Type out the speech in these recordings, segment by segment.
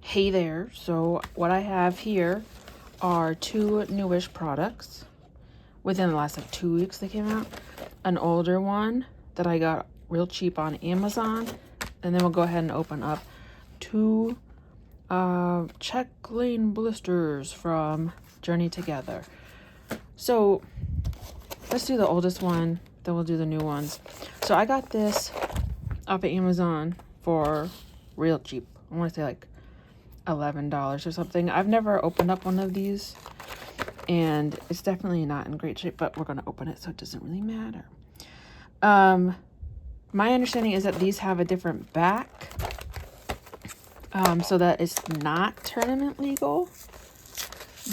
Hey there. So what I have here are two newish products. Within the last 2 weeks they came out. An older one that I got real cheap on Amazon. And then we'll go ahead and open up two check lane blisters from Journey Together. So let's do the oldest one, then we'll do the new ones. So I got this off of Amazon for real cheap. I want to say like $11 or something. I've never opened up one of these, and it's definitely not in great shape, but we're going to open it, so it doesn't really matter. My understanding is that these have a different back, so that it's not tournament legal,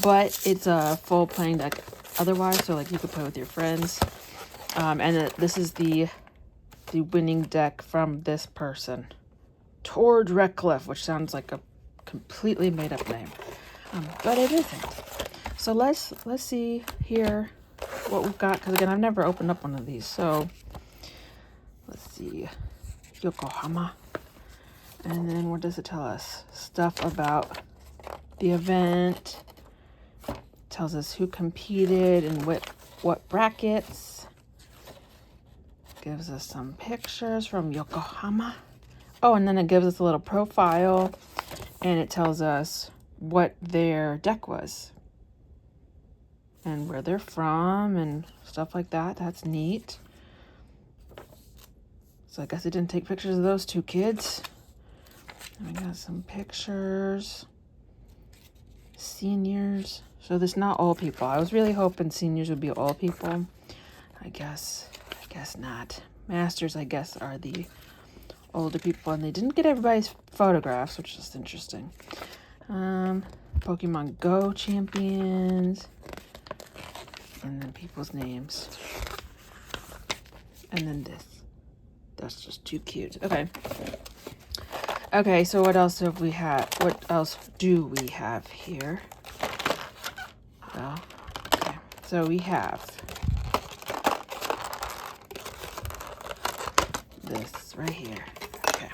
but it's a full playing deck otherwise, so like you could play with your friends. And this is the winning deck from this person, Tord Reckliffe, which sounds like a completely made up name, but it isn't. So let's see here what we've got, because again, I've never opened up one of these. So let's see, Yokohama, and then what does it tell us? Stuff about the event. It tells us who competed and what brackets. Gives us some pictures from Yokohama. Oh, and then it gives us a little profile, and it tells us what their deck was and where they're from and stuff like that. That's neat. So I guess it didn't take pictures of those two kids. And we got some pictures. Seniors. So this is not old people. I was really hoping seniors would be old people. I guess not. Masters, I guess, are the older people, and they didn't get everybody's photographs, which is interesting. Pokemon Go champions, and then people's names, and then this. That's just too cute. Okay, so what else have we had? What else do we have here? Well, okay, so we have this right here. Okay,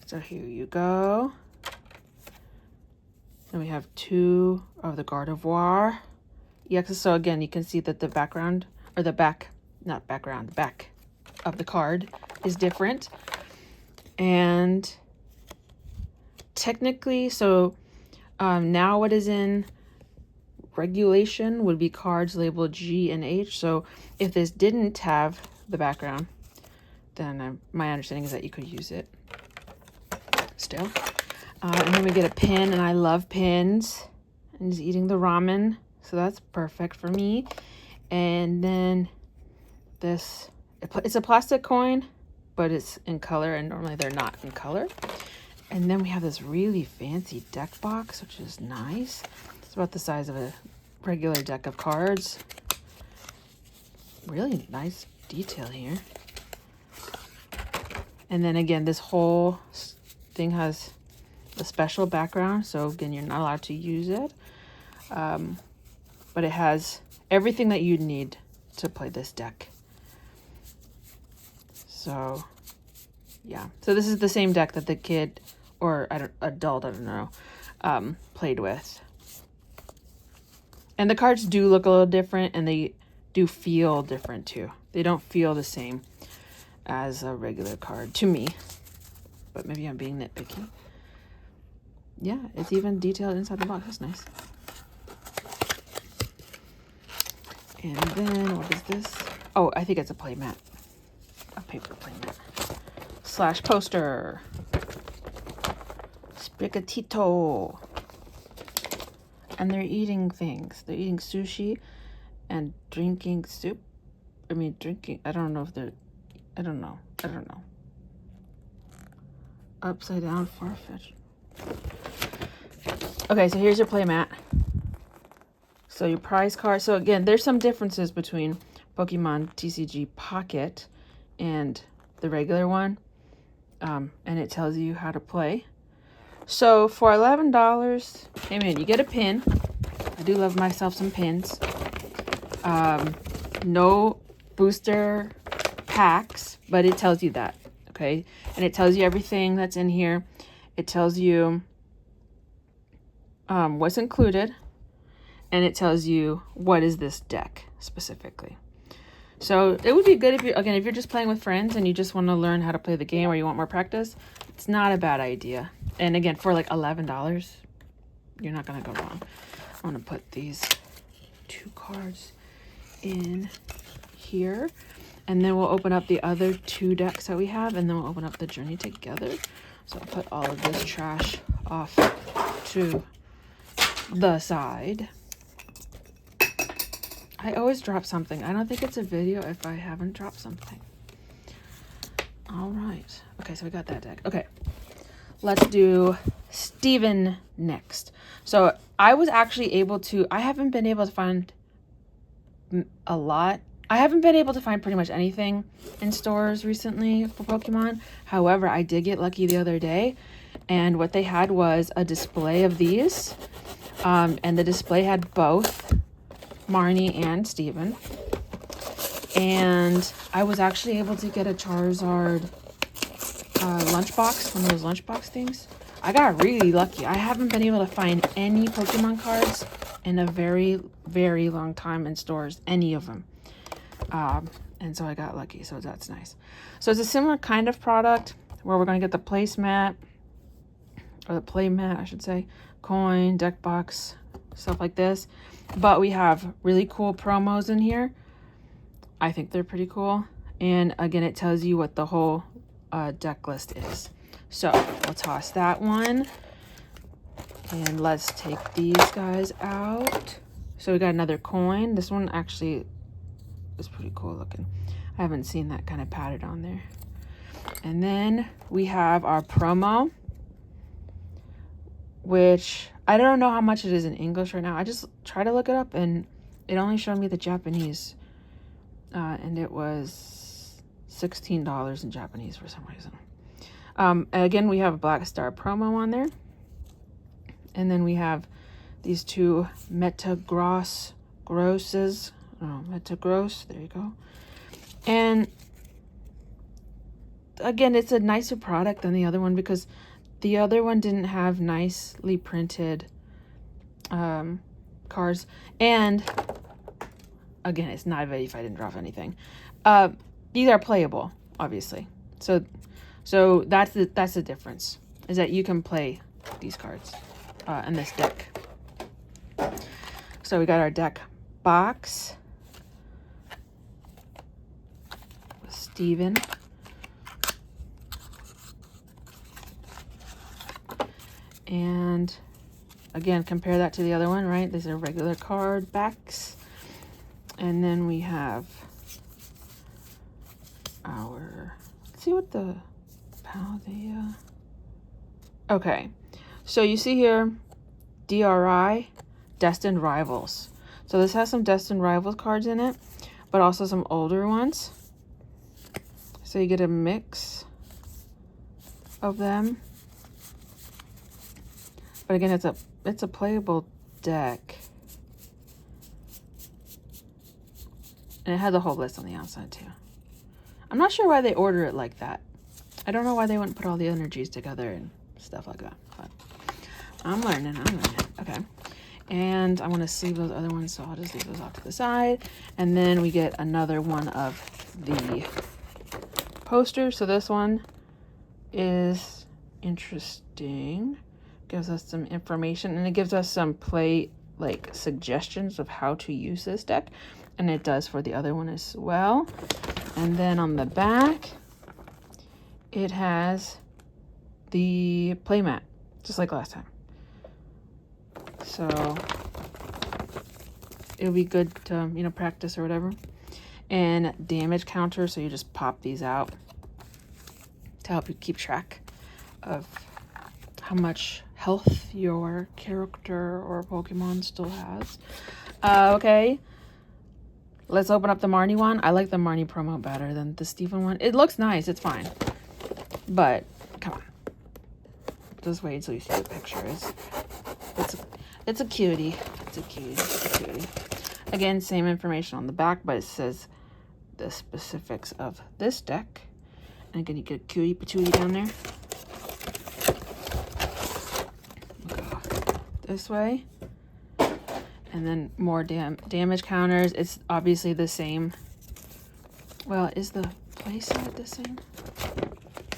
so here you go. And we have two of the Gardevoir EXs. So again, you can see that the background, or the back, not background, the back of the card is different. And technically, so now what is in regulation would be cards labeled G and H. So if this didn't have the background, then my understanding is that you could use it still. And then we get a pin, and I love pins. And he's eating the ramen, so that's perfect for me. And then this, it's a plastic coin, but it's in color, and normally they're not in color. And then we have this really fancy deck box, which is nice. It's about the size of a regular deck of cards. Really nice detail here. And then again, this whole thing has a special background, so again, you're not allowed to use it. But it has everything that you'd need to play this deck. So yeah, so this is the same deck that the kid, or adult, I don't know, played with. And the cards do look a little different, and they do feel different too. They don't feel the same as a regular card to me, but maybe I'm being nitpicky. Yeah, it's even detailed inside the box. That's nice. And then what is this? Oh, I think it's a play mat, a paper play mat / poster. Sprigatito. And they're eating things. They're eating sushi and drinking soup. I mean, drinking. I don't know. Upside down Farfetch. Okay, so here's your play mat. So your prize card. So again, there's some differences between Pokemon TCG Pocket and the regular one. And it tells you how to play. So for $11, hey man, you get a pin. I do love myself some pins. No booster packs, but it tells you that, okay? And it tells you everything that's in here. It tells you what's included, and it tells you what is this deck specifically. So it would be good if if you're just playing with friends and you just want to learn how to play the game or you want more practice, it's not a bad idea. And again, for like $11, you're not going to go wrong. I'm going to put these 2 cards in here, and then we'll open up the other 2 decks that we have, and then we'll open up the Journey Together. So I'll put all of this trash off to the side. I always drop something. I don't think it's a video if I haven't dropped something. All right. Okay, so we got that deck. Okay, let's do Steven next. So I was actually able to, I haven't been able to find a lot. I haven't been able to find pretty much anything in stores recently for Pokemon. However, I did get lucky the other day, and what they had was a display of these. And the display had both Marnie and Steven. And I was actually able to get a Charizard lunchbox, one of those lunchbox things. I got really lucky. I haven't been able to find any Pokemon cards in a very, very long time in stores, any of them. And so I got lucky, so that's nice. So it's a similar kind of product where we're going to get the placemat, or the playmat, I should say, coin, deck box, stuff like this. But we have really cool promos in here. I think they're pretty cool. And again, it tells you what the whole deck list is. So we'll toss that one. And let's take these guys out. So we got another coin. This one actually is pretty cool looking. I haven't seen that kind of padded on there. And then we have our promo, which I don't know how much it is in English right now. I just tried to look it up and it only showed me the Japanese. And it was $16 in Japanese for some reason. Again, we have a Black Star promo on there. And then we have these 2 Metagross, there you go. And again, it's a nicer product than the other one because the other one didn't have nicely printed cards. And again, it's not a video if I didn't drop anything. These are playable, obviously. So that's the difference, is that you can play these cards in this deck. So we got our deck box with Steven. And again, compare that to the other one, right? These are regular card backs. And then we have our, let's see what the, okay. So you see here, DRI, Destined Rivals. So this has some Destined Rivals cards in it, but also some older ones. So you get a mix of them. But again, it's a playable deck. And it has a whole list on the outside too. I'm not sure why they order it like that. I don't know why they wouldn't put all the energies together and stuff like that. But I'm learning. Okay. And I want to save those other ones, so I'll just leave those off to the side. And then we get another one of the posters. So this one is interesting. Gives us some information, and it gives us some play suggestions of how to use this deck, and it does for the other one as well. And then on the back it has the playmat, just like last time. So it'll be good to practice or whatever. And damage counter, so you just pop these out to help you keep track of how much health your character or Pokemon still has. Okay, let's open up the Marnie one. I like the Marnie promo better than the Steven one. It looks nice, it's fine, but come on, just wait until you see the picture. It's a cutie. It's a cutie. Again, same information on the back, but it says the specifics of this deck. And again, you get a cutie patootie down there. this way. And then more damage counters. It's obviously the same. Well, is the play side the same?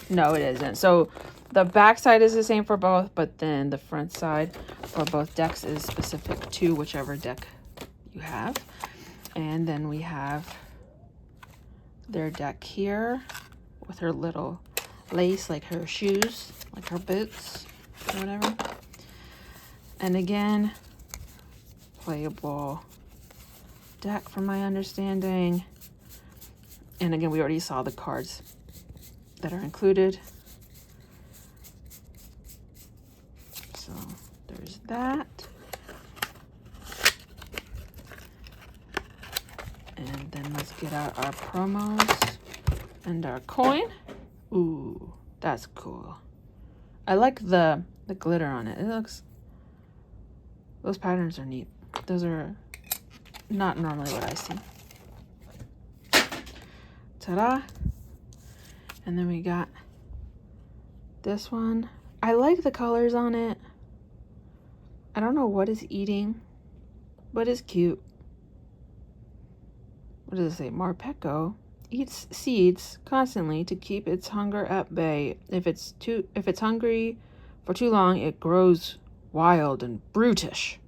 No, it isn't. So the back side is the same for both, but then the front side for both decks is specific to whichever deck you have. And then we have their deck here with her little lace, like her shoes, like her boots, or whatever. And again, playable deck from my understanding. And again, we already saw the cards that are included. So there's that. And then let's get out our promos and our coin. Ooh, that's cool. I like the glitter on it. It looks, those patterns are neat. Those are not normally what I see. Ta-da. And then we got this one. I like the colors on it. I don't know what it's eating, but it's cute. What does it say? Marpeco eats seeds constantly to keep its hunger at bay. If it's hungry for too long, it grows wild and brutish.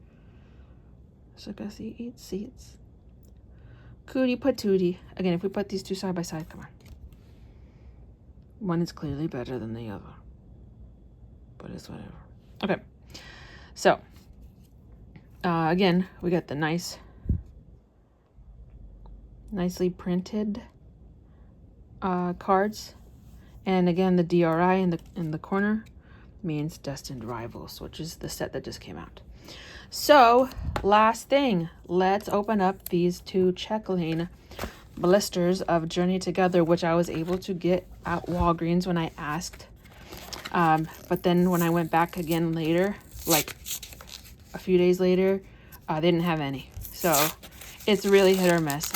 So Gussie eats seeds. Cootie patootie. Again, if we put these two side by side, come on. One is clearly better than the other. But it's whatever. Okay. So, again, we got the nicely printed cards. And again, the DRI in the corner means Destined Rivals, which is the set that just came out. So, last thing, let's open up these two Check-Lane blisters of Journey Together, which I was able to get at Walgreens when I asked. But then when I went back again later, like a few days later, they didn't have any. So, it's really hit or miss.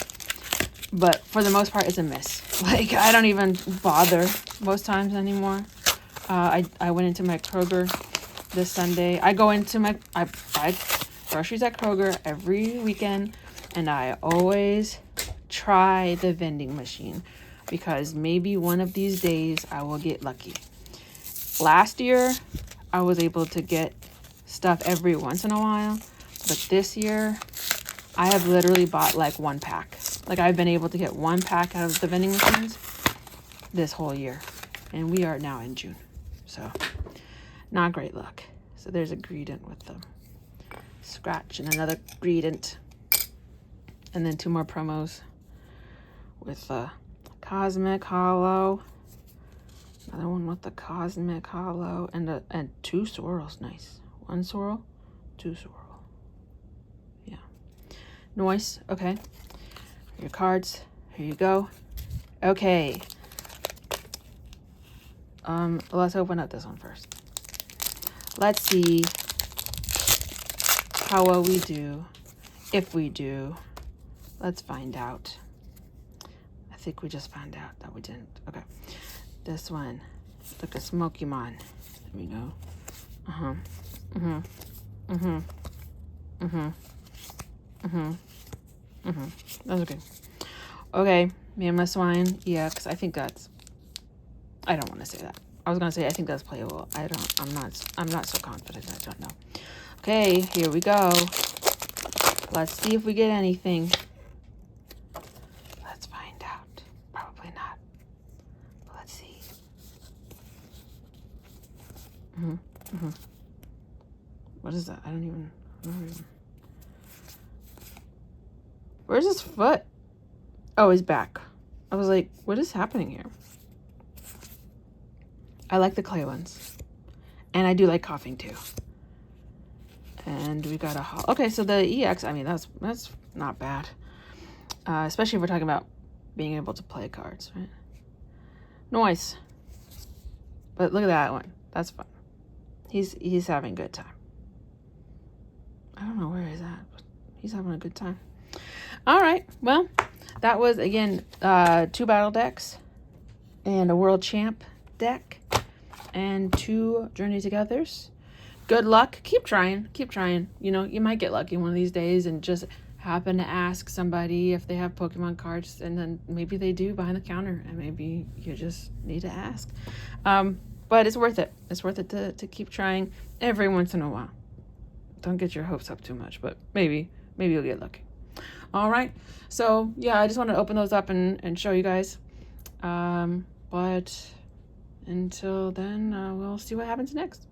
But for the most part, it's a miss. Like, I don't even bother most times anymore. I went into my Kroger this Sunday. I buy groceries at Kroger every weekend, and I always try the vending machine because maybe one of these days I will get lucky. Last year, I was able to get stuff every once in a while, but this year, I have literally bought like one pack. Like, I've been able to get one pack out of the vending machines this whole year, and we are now in June, so not great luck. So there's a Greedent with the scratch and another Greedent. And then two more promos with the Cosmic Hollow. Another one with the Cosmic Hollow and two swirls. Nice. One swirl, two swirl. Yeah. Nice. Okay. Your cards. Here you go. Okay. Let's open up this one first. Let's see how well we do, if we do. Let's find out. I think we just found out that we didn't. Okay. This one. Look at Smokymon. There we go. That's okay. Okay. Mammoth Swine EX. I think that's, I don't want to say that. I was gonna say I think that's playable. I'm not so confident. I don't know. Okay, here we go. Let's see if we get anything. Let's find out. Probably not. But let's see. What is that? I don't even. Where's his foot? Oh, his back. I was like, what is happening here? I like the clay ones. And I do like coughing too. And we got a... Okay, so the EX, I mean, that's not bad. Especially if we're talking about being able to play cards, right? Nice. But look at that one. That's fun. He's having a good time. I don't know where he's at, but he's having a good time. All right. Well, that was, again, 2 battle decks and a World Champ deck and 2 Journey Togethers. good luck. Keep trying. Keep trying. You know, you might get lucky one of these days and just happen to ask somebody if they have Pokemon cards, and then maybe they do behind the counter, and maybe you just need to ask. But it's worth it. It's worth it to keep trying every once in a while. Don't get your hopes up too much, but maybe you'll get lucky. All right. So yeah, I just wanted to open those up and show you guys. But until then, we'll see what happens next.